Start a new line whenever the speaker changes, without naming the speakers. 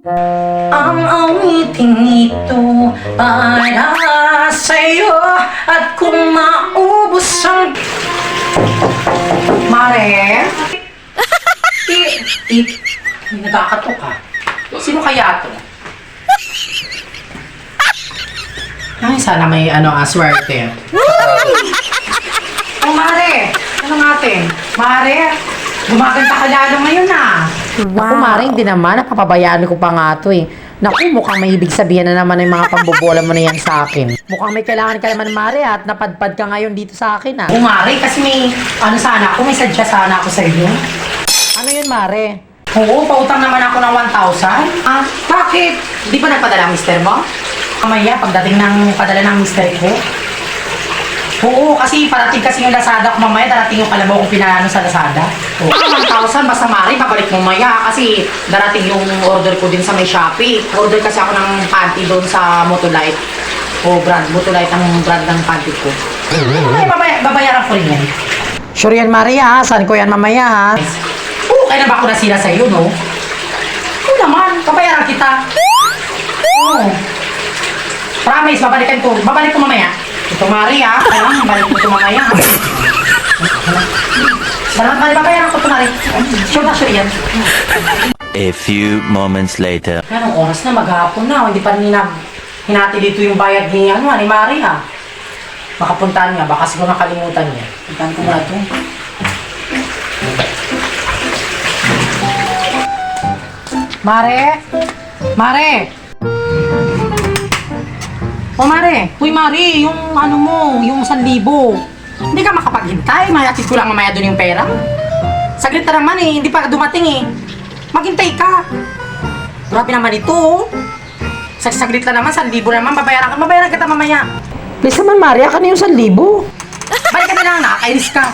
Ang awiting ito para sa'yo. At kung maubos ang... Mare? Nagkakatok ka. Sino kaya to? Ay, sana may swerte. Oh, Mare! Ano natin? Mare! Gumaganda ka lalo ngayon Naku, Mare, hindi naman. Napapabayaan ko pa nga to Naku, mukhang may ibig sabihin na naman yung mga pambobola mo na yan sa akin. Mukhang may kailangan ka naman, Mare, at napadpad ka ngayon dito sa akin, Oh, Mare, kasi may, sana ako, may sadya sana ako sa iyo. Ano yun, Mare? Oo, pautang naman ako ng 1,000. Bakit? Di ba nagpadala ang mister mo? Mamaya, pagdating ng padala ng mister ko. Oo, kasi parating kasi yung Lazada ko mamaya, darating yung kalabaw kong pinano sa Lazada. Oo, 1,000, basta Mari, babalik mo mamaya kasi darating yung order ko din sa may Shopee. Order kasi ako ng panty doon sa Motolite. Motolite ang brand ng panty ko. Mamaya, babayaran ko rin yan. Sure yan, Maria, saan ko yan mamaya, Oo, kaya na ba ako nasira sa'yo, no? Oo naman, babayaran kita. Oo. Promise, babalik ko mamaya. Ito, Maria, kailangan balik ko ito mamaya. Babayaran ko ito, Maria. Sure na, sure yan.
A few moments later.
Anong oras na? Maghapon na. Hindi pa rin hinati dito yung bayad ni Maria. Makapuntahan niya, baka siguro nakalimutan niya. Puntahan ko muna ito. Mare! Mare! O Mare! Uy Mare, yung yung 1,000. Hindi ka makapaghintay, mayatid ko lang mamaya doon yung pera. Saglit na naman hindi pa dumating Maghintay ka. Grabe naman ito Saglit na naman, 1,000 naman, babayaran kita mamaya. Please naman Mare, akin na yung 1,000. Balik ka na lang, nakakainis ka.